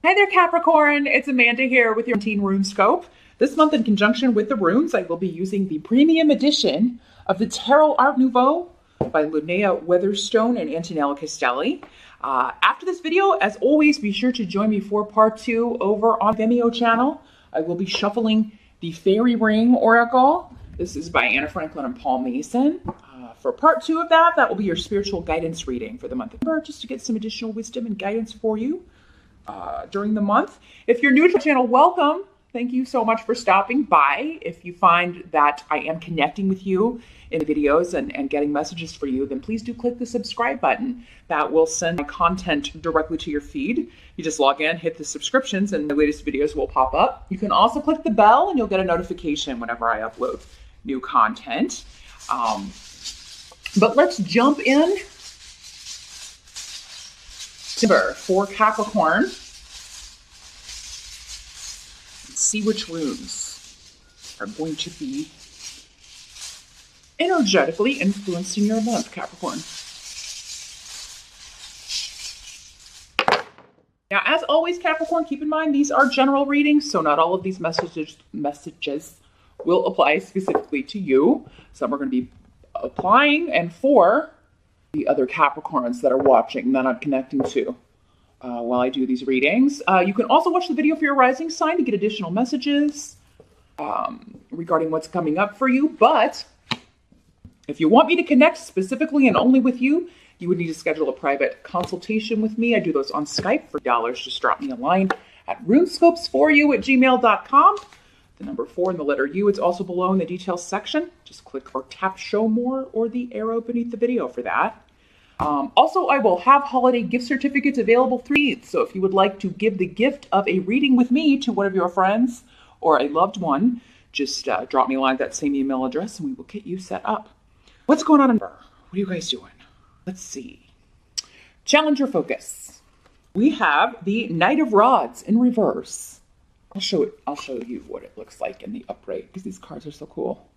Hi there, Capricorn. It's Amanda here with your Teen Rune Scope. This month, in conjunction with the runes, I will be using the premium edition of the Tarot Art Nouveau by Linnea Weatherstone and Antonella Castelli. After this video, as always, be sure to join me for part 2 over on Vimeo channel. I will be shuffling the Fairy Ring Oracle. This is by Anna Franklin and Paul Mason. For part 2 of that will be your spiritual guidance reading for the month of November, just to get some additional wisdom and guidance for you during the month. If you're new to the channel, welcome. Thank you so much for stopping by. If you find that I am connecting with you in the videos and getting messages for you, then please do click the subscribe button. That will send my content directly to your feed. You just log in, hit the subscriptions, and the latest videos will pop up. You can also click the bell and you'll get a notification whenever I upload new content. But let's jump in. For Capricorn, let's see which runes are going to be energetically influencing your month, Capricorn. Now, as always, Capricorn, keep in mind these are general readings, so not all of these messages will apply specifically to you. Some are going to be applying and for the other Capricorns that are watching that I'm connecting to while I do these readings. You can also watch the video for your rising sign to get additional messages regarding what's coming up for you. But if you want me to connect specifically and only with you, you would need to schedule a private consultation with me. I do those on Skype for $. Just drop me a line at runescopesforyou@gmail.com. The number 4 and the letter U. It's also below in the details section. Just click or tap show more or the arrow beneath the video for that. Also, I will have holiday gift certificates available through Eats. So if you would like to give the gift of a reading with me to one of your friends or a loved one, just drop me a line at that same email address and we will get you set up. What's going on in November? What are you guys doing? Let's see. Challenger focus. We have the Knight of Rods in reverse. I'll show you what it looks like in the upright because these cards are so cool.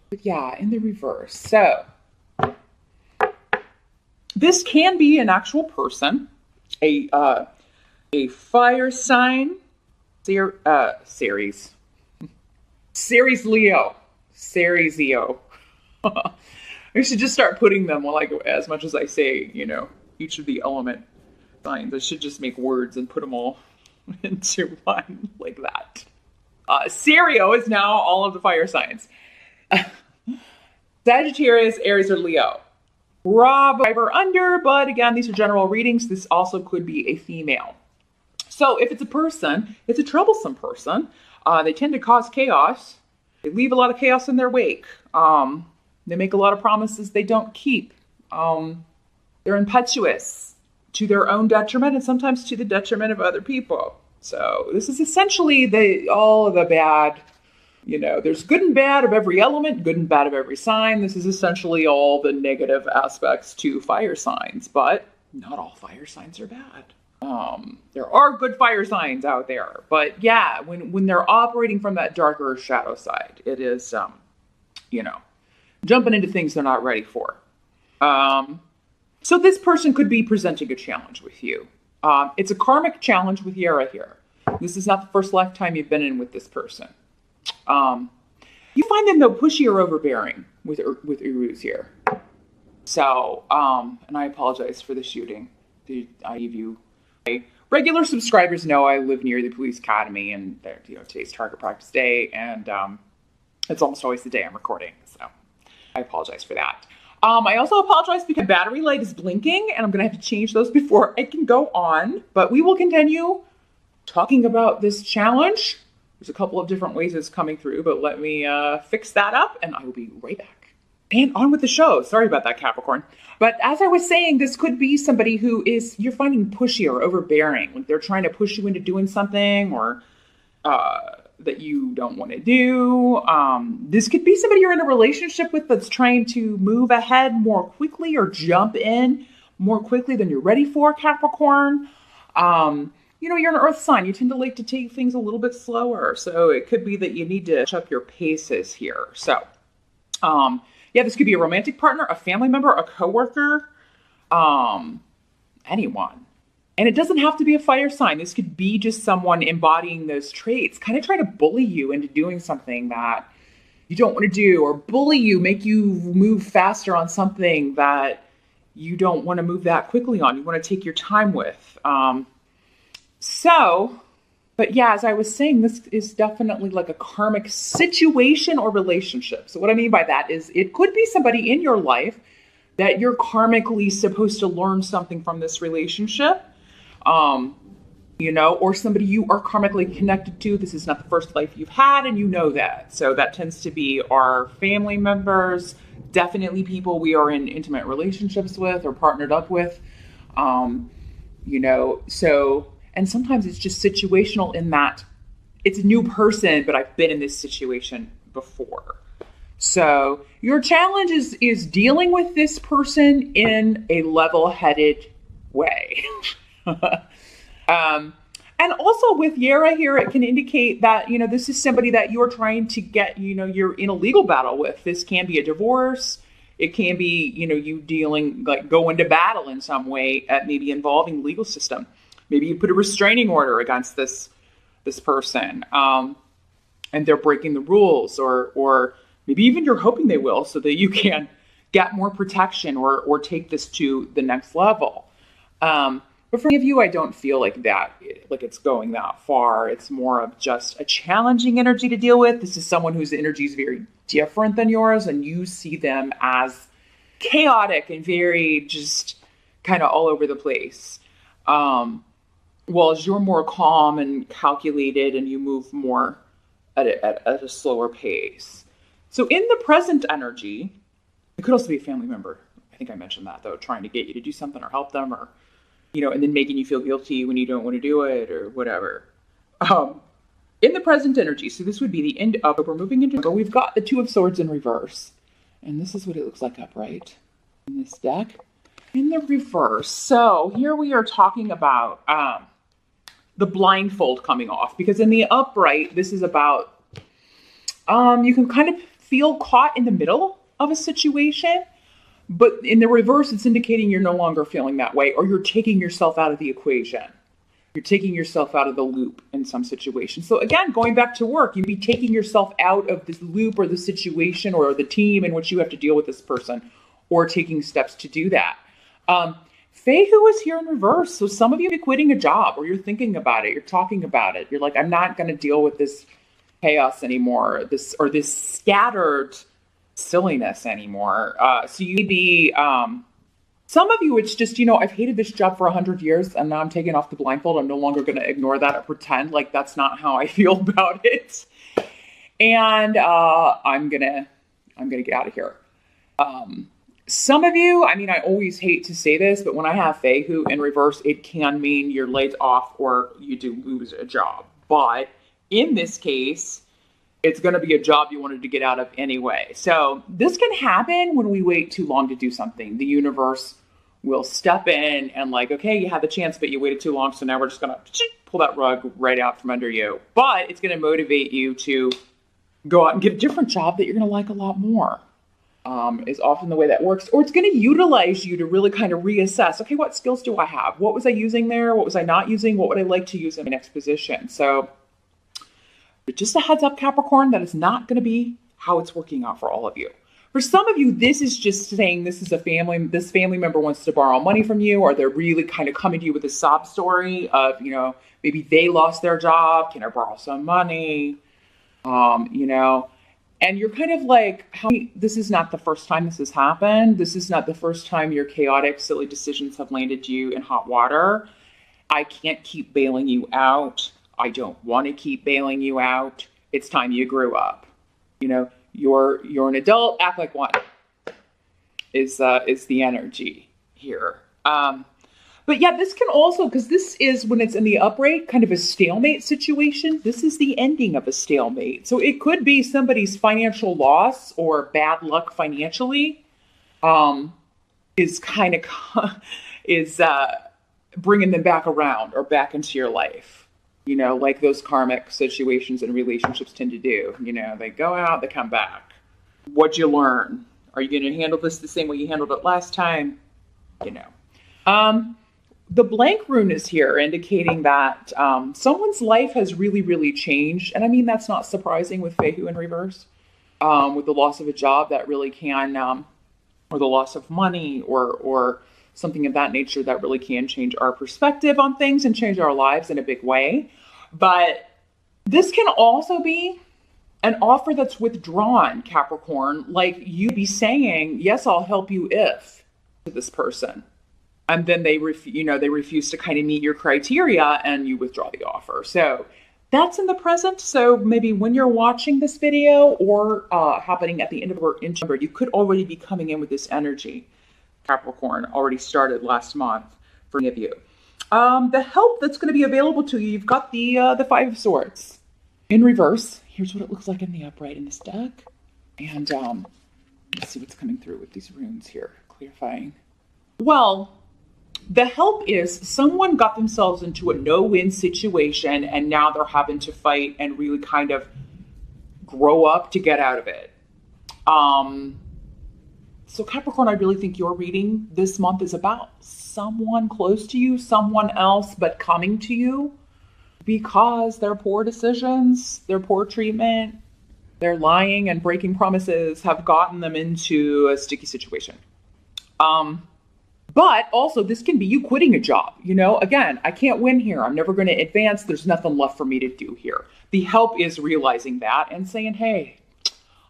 But yeah, in the reverse. So this can be an actual person, a fire sign, Ceres Leo. I should just start putting them like as much as I say, each of the element signs. I should just make words and put them all into one like that. Cerio is now all of the fire signs. Sagittarius, Aries, or Leo. Rob, 5 or under, but again, these are general readings. This also could be a female. So if it's a person, it's a troublesome person. They tend to cause chaos. They leave a lot of chaos in their wake. They make a lot of promises they don't keep. They're impetuous to their own detriment and sometimes to the detriment of other people. So this is essentially all of the bad, there's good and bad of every element, good and bad of every sign. This is essentially all the negative aspects to fire signs, but not all fire signs are bad. There are good fire signs out there, but yeah, when they're operating from that darker shadow side, it is, jumping into things they're not ready for. So this person could be presenting a challenge with you. It's a karmic challenge with Yara here. This is not the first lifetime you've been in with this person. You find them, though, pushy or overbearing with Uruz here. So, and I apologize for the shooting. Regular subscribers know I live near the police academy, and today's target practice day, and it's almost always the day I'm recording. So I apologize for that. I also apologize because battery light is blinking and I'm going to have to change those before I can go on. But we will continue talking about this challenge. There's a couple of different ways it's coming through, but let me fix that up and I will be right back. And on with the show. Sorry about that, Capricorn. But as I was saying, this could be somebody who you're finding pushy or overbearing. Like they're trying to push you into doing something or that you don't want to do. This could be somebody you're in a relationship with that's trying to move ahead more quickly or jump in more quickly than you're ready for, Capricorn. You're an earth sign. You tend to like to take things a little bit slower. So it could be that you need to catch up your paces here. So, this could be a romantic partner, a family member, a coworker, anyone. And it doesn't have to be a fire sign. This could be just someone embodying those traits, kind of try to bully you into doing something that you don't want to do, or bully you, make you move faster on something that you don't want to move that quickly on. You want to take your time with. But yeah, as I was saying, this is definitely like a karmic situation or relationship. So what I mean by that is it could be somebody in your life that you're karmically supposed to learn something from this relationship, or somebody you are karmically connected to. This is not the first life you've had, and you know that. So that tends to be our family members, definitely people we are in intimate relationships with or partnered up with, and sometimes it's just situational in that it's a new person, but I've been in this situation before. So your challenge is dealing with this person in a level-headed way. And also with Yara here, it can indicate that, this is somebody that you're trying to get, you're in a legal battle with. This can be a divorce. It can be, you dealing, like going to battle in some way, maybe involving the legal system. Maybe you put a restraining order against this person, and they're breaking the rules, or maybe even you're hoping they will, so that you can get more protection or take this to the next level. But for many of you, I don't feel like it's going that far. It's more of just a challenging energy to deal with. This is someone whose energy is very different than yours, and you see them as chaotic and very just kind of all over the place. As you're more calm and calculated, and you move more at a slower pace. So in the present energy, it could also be a family member. I think I mentioned that, though, trying to get you to do something or help them, or and then making you feel guilty when you don't want to do it or whatever. In the present energy, so this would be the end of, we're moving into, we've got the Two of Swords in reverse. And this is what it looks like upright in this deck. In the reverse, so here we are talking about the blindfold coming off. Because in the upright, this is about, you can kind of feel caught in the middle of a situation. But in the reverse, it's indicating you're no longer feeling that way, or you're taking yourself out of the equation. You're taking yourself out of the loop in some situation. So again, going back to work, you'd be taking yourself out of this loop or the situation or the team in which you have to deal with this person, or taking steps to do that. Fehu is here in reverse. So some of you be quitting a job, or you're thinking about it. You're talking about it. You're like, I'm not going to deal with this chaos anymore, this scattered silliness anymore. So you'd be, some of you, it's just, I've hated this job for 100 years, and now I'm taking off the blindfold. I'm no longer going to ignore that or pretend like that's not how I feel about it. And I'm gonna get out of here. Some of you, I always hate to say this, but when I have Fehu in reverse, it can mean you're laid off or you do lose a job. But in this case, it's going to be a job you wanted to get out of anyway. So this can happen when we wait too long to do something. The universe will step in and okay, you had the chance, but you waited too long. So now we're just going to pull that rug right out from under you. But it's going to motivate you to go out and get a different job that you're going to like a lot more, is often the way that works. Or it's going to utilize you to really kind of reassess, okay, what skills do I have? What was I using there? What was I not using? What would I like to use in my next position? So just a heads up, Capricorn, that is not going to be how it's working out for all of you. For some of you, this is just saying this family member wants to borrow money from you, or they're really kind of coming to you with a sob story of, maybe they lost their job. Can I borrow some money? And you're kind of like, this is not the first time this has happened. This is not the first time your chaotic, silly decisions have landed you in hot water. I can't keep bailing you out. I don't want to keep bailing you out. It's time you grew up. You're an adult. Act like one. Is the energy here. But yeah, this can also, because this is when it's in the upright, kind of a stalemate situation. This is the ending of a stalemate. So it could be somebody's financial loss or bad luck financially, is bringing them back around or back into your life. Like those karmic situations and relationships tend to do. They go out, they come back. What'd you learn? Are you going to handle this the same way you handled it last time? the blank rune is here, indicating that someone's life has really, really changed. And I mean, that's not surprising with Fehu in reverse, with the loss of a job that really can, or the loss of money, or something of that nature that really can change our perspective on things and change our lives in a big way. But this can also be an offer that's withdrawn, Capricorn, like you be saying, yes, I'll help you if, to this person. And then they refuse to kind of meet your criteria and you withdraw the offer. So that's in the present. So maybe when you're watching this video or happening at the end of our intro, you could already be coming in with this energy. Capricorn already started last month for any of you. The help that's going to be available to you, you've got the Five of Swords in reverse. Here's what it looks like in the upright in this deck. And let's see what's coming through with these runes here, clarifying. Well, the help is someone got themselves into a no-win situation and now they're having to fight and really kind of grow up to get out of it. So Capricorn, I really think your reading this month is about someone close to you, someone else, but coming to you because their poor decisions, their poor treatment, their lying and breaking promises have gotten them into a sticky situation. But also this can be you quitting a job. You know, again, I can't win here. I'm never going to advance. There's nothing left for me to do here. The help is realizing that and saying, hey,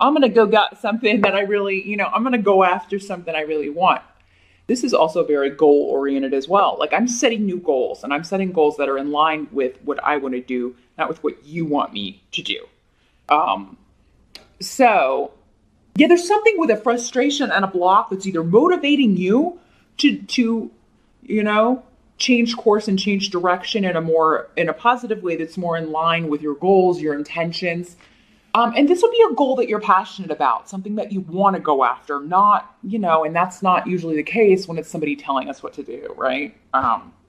I'm going to go get something that I really, I'm going to go after something I really want. This is also very goal oriented as well. Like I'm setting new goals and I'm setting goals that are in line with what I want to do, not with what you want me to do. So yeah, there's something with a frustration and a block that's either motivating you to change course and change direction in a positive way that's more in line with your goals, your intentions. And this will be a goal that you're passionate about, something that you want to go after, not, and that's not usually the case when it's somebody telling us what to do, right?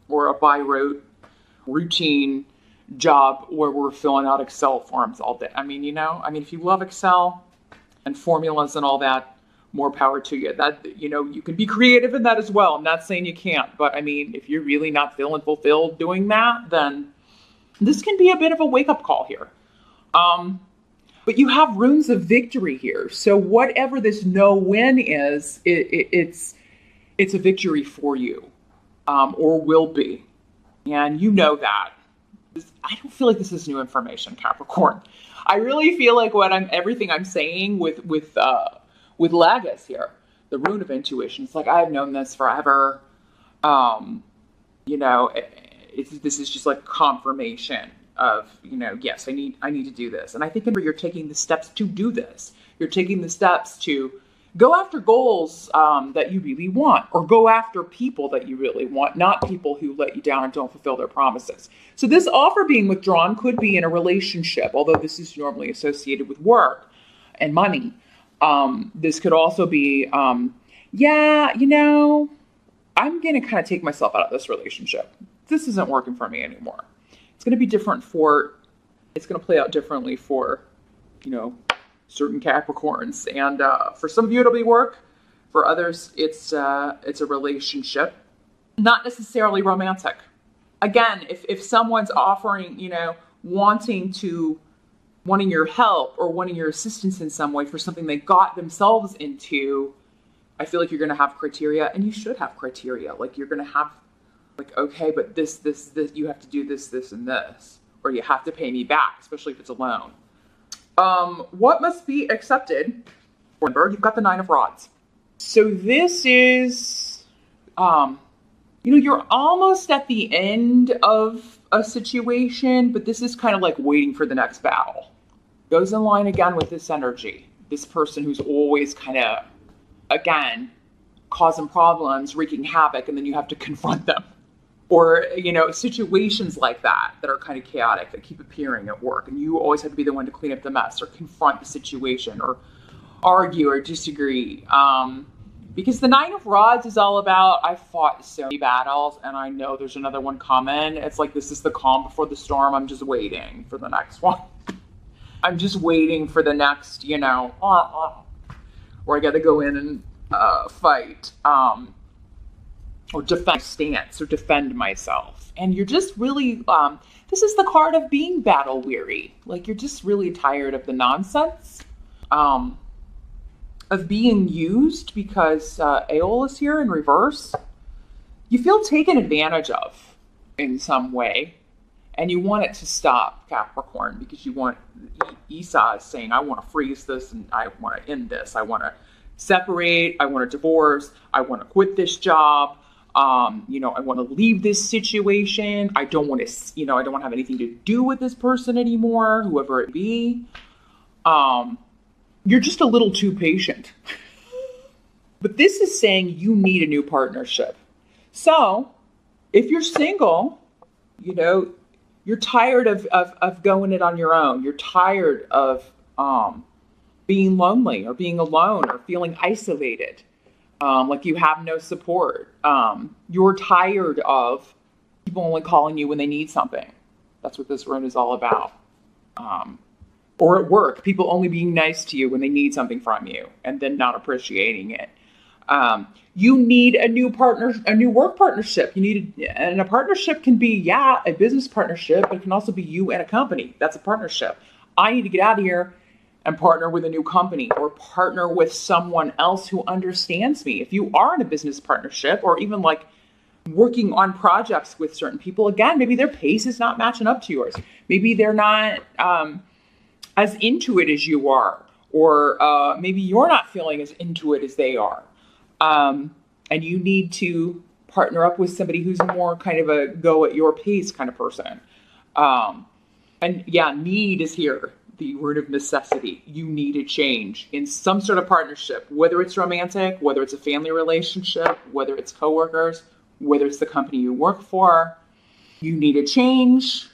Or a by rote routine job where we're filling out Excel forms all day. If you love Excel and formulas and all that, more power to you. That, you can be creative in that as well. I'm not saying you can't, but if you're really not feeling fulfilled doing that, then this can be a bit of a wake-up call here. But you have runes of victory here. So whatever this no-win is, it's a victory for you, or will be. And you know that. I don't feel like this is new information, Capricorn. I really feel like everything I'm saying with Lagos here, the rune of intuition. It's like, I've known this forever. This is just like confirmation of, yes, I need to do this. And I think you're taking the steps to do this. You're taking the steps to go after goals that you really want, or go after people that you really want, not people who let you down and don't fulfill their promises. So this offer being withdrawn could be in a relationship, although this is normally associated with work and money. This could also be, I'm going to kind of take myself out of this relationship. This isn't working for me anymore. It's going to be different it's going to play out differently for, certain Capricorns. And for some of you, it'll be work. For others, it's a relationship, not necessarily romantic. Again, if someone's offering, wanting your help or wanting your assistance in some way for something they got themselves into, I feel like you're going to have criteria, and you should have criteria. Like you're going to have okay, but this, you have to do this, and this, or you have to pay me back, especially if it's a loan. What must be accepted? Remember, you've got the Nine of Rods. So this is, you're almost at the end of a situation, but this is kind of like waiting for the next battle. Goes in line again with this energy. This person who's always kind of, again, causing problems, wreaking havoc, and then you have to confront them. Or, situations like that are kind of chaotic, that keep appearing at work. And you always have to be the one to clean up the mess or confront the situation or argue or disagree. Because the Nine of Rods is all about, I fought so many battles and I know there's another one coming. It's like, this is the calm before the storm. I'm just waiting for the next one. I'm just waiting for the next, where I got to go in and fight. or defend stance or defend myself. And you're just really, this is the card of being battle weary. Like you're just really tired of the nonsense, of being used because Aeol is here in reverse. You feel taken advantage of in some way. And you want it to stop, Capricorn, because you want, Esau is saying, I want to freeze this and I want to end this. I want to separate. I want to divorce. I want to quit this job. I want to leave this situation. I don't want to, I don't want to have anything to do with this person anymore, whoever it be. You're just a little too patient. But this is saying you need a new partnership. So if you're single, you're tired of going it on your own. You're tired of being lonely or being alone or feeling isolated, like you have no support. You're tired of people only calling you when they need something. That's what this rune is all about. Or at work, people only being nice to you when they need something from you and then not appreciating it. You need a new partner, a new work partnership. And a partnership can be, a business partnership, but it can also be you and a company. That's a partnership. I need to get out of here and partner with a new company or partner with someone else who understands me. If you are in a business partnership or even like working on projects with certain people, again, maybe their pace is not matching up to yours. Maybe they're not as into it as you are, or maybe you're not feeling as into it as they are. And you need to partner up with somebody who's more kind of a go at your pace kind of person. Need is here. The word of necessity. You need a change in some sort of partnership, whether it's romantic, whether it's a family relationship, whether it's coworkers, whether it's the company you work for. You need a change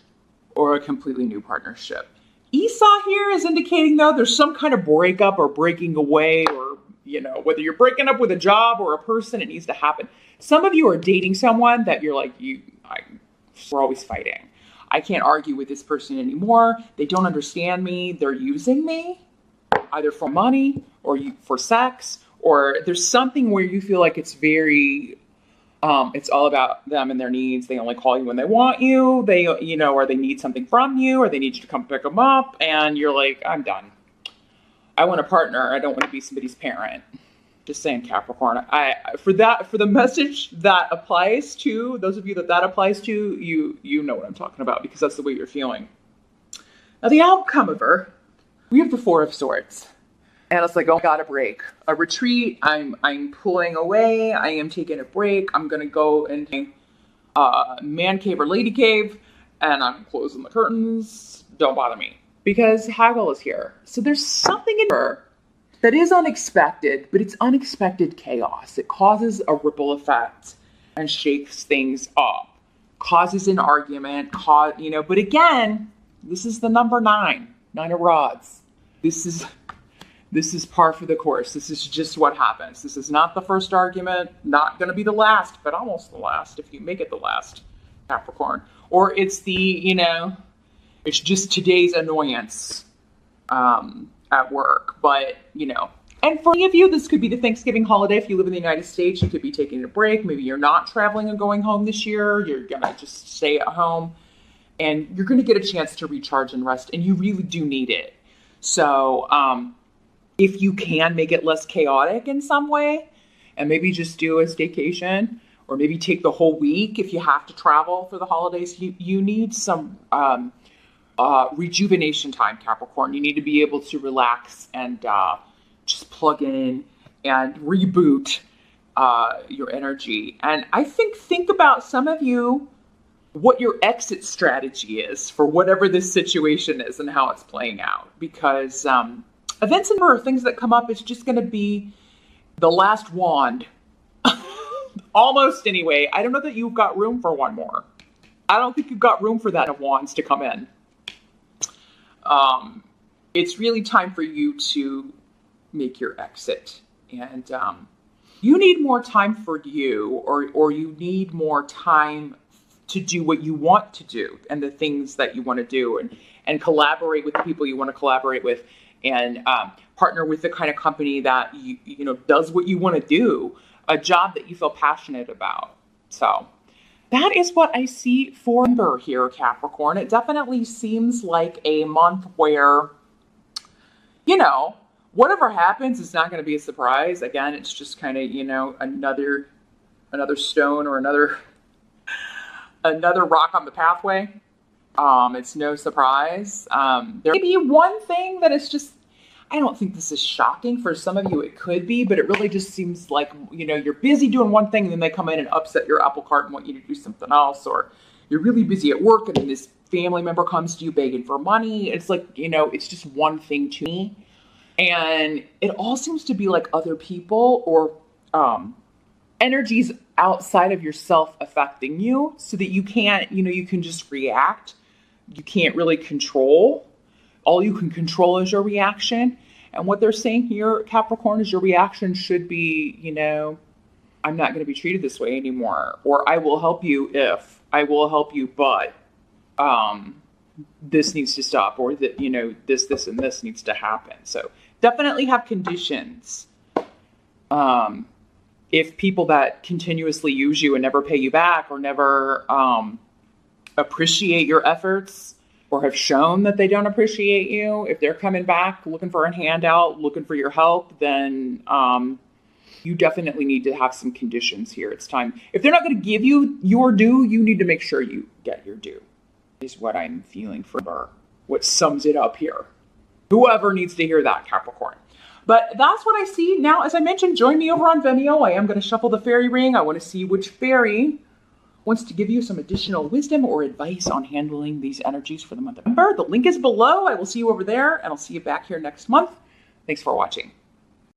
or a completely new partnership. Esau here is indicating, though, there's some kind of breakup or breaking away, or, whether you're breaking up with a job or a person, it needs to happen. Some of you are dating someone that you're like, we're always fighting. I can't argue with this person anymore. They don't understand me. They're using me either for money or for sex, or there's something where you feel like it's very, it's all about them and their needs. They only call you when they want you. They, or they need something from you, or they need you to come pick them up. And you're like, I'm done. I want a partner. I don't want to be somebody's parent. Just saying, Capricorn. For the message that applies to those of you that applies to, you know what I'm talking about, because that's the way you're feeling. Now, the outcome of her, we have the Four of Swords, and it's like, oh, I got a break, a retreat. I'm pulling away. I am taking a break. I'm gonna go into man cave or lady cave, and I'm closing the curtains. Don't bother me, because Haggle is here. So there's something in her that is unexpected, but it's unexpected chaos. It causes a ripple effect and shakes things up, causes an argument, but again, this is the number 9 of rods. This is par for the course. This is just what happens. This is not the first argument, not going to be the last, but almost the last if you make it the last, Capricorn. Or it's it's just today's annoyance at work, but and for many of you, this could be the Thanksgiving holiday. If you live in the United States, you could be taking a break. Maybe you're not traveling and going home this year. You're gonna just stay at home, and you're gonna get a chance to recharge and rest, and you really do need it. So if you can make it less chaotic in some way, and maybe just do a staycation, or maybe take the whole week if you have to travel for the holidays, you need some rejuvenation time, Capricorn. You need to be able to relax and just plug in and reboot your energy. And I think about some of you, what your exit strategy is for whatever this situation is and how it's playing out. Because events and things that come up, it's just going to be the last wand. Almost anyway. I don't know that you've got room for one more. I don't think you've got room for that of wands to come in. It's really time for you to make your exit, and you need more time for you, or you need more time to do what you want to do and the things that you want to do, and collaborate with the people you want to collaborate with, and partner with the kind of company that you does what you want to do, a job that you feel passionate about. So that is what I see for November here, Capricorn. It definitely seems like a month where, you know, whatever happens is not going to be a surprise. Again, it's just kind of, you know, another stone or another rock on the pathway. It's no surprise. There may be one thing that is just, I don't think this is shocking. For some of you, it could be, but it really just seems like, you know, you're busy doing one thing and then they come in and upset your apple cart and want you to do something else. Or you're really busy at work and then this family member comes to you begging for money. It's like, you know, it's just one thing to me. And it all seems to be like other people or energies outside of yourself affecting you so that you can't, you know, you can just react. You can't really control. All you can control is your reaction. And what they're saying here, Capricorn, is your reaction should be, you know, I'm not going to be treated this way anymore. Or I will help you if. I will help you, but this needs to stop. Or that, you know, this, and this needs to happen. So definitely have conditions. If people that continuously use you and never pay you back or never appreciate your efforts, or have shown that they don't appreciate you, if they're coming back looking for a handout, looking for your help, then you definitely need to have some conditions here. It's time. If they're not going to give you your due, you need to make sure you get your due, is what I'm feeling for what sums it up here. Whoever needs to hear that, Capricorn. But that's what I see. Now, as I mentioned, join me over on Vimeo. I am going to shuffle the fairy ring. I want to see which fairy wants to give you some additional wisdom or advice on handling these energies for the month of November. The link is below. I will see you over there, and I'll see you back here next month. Thanks for watching.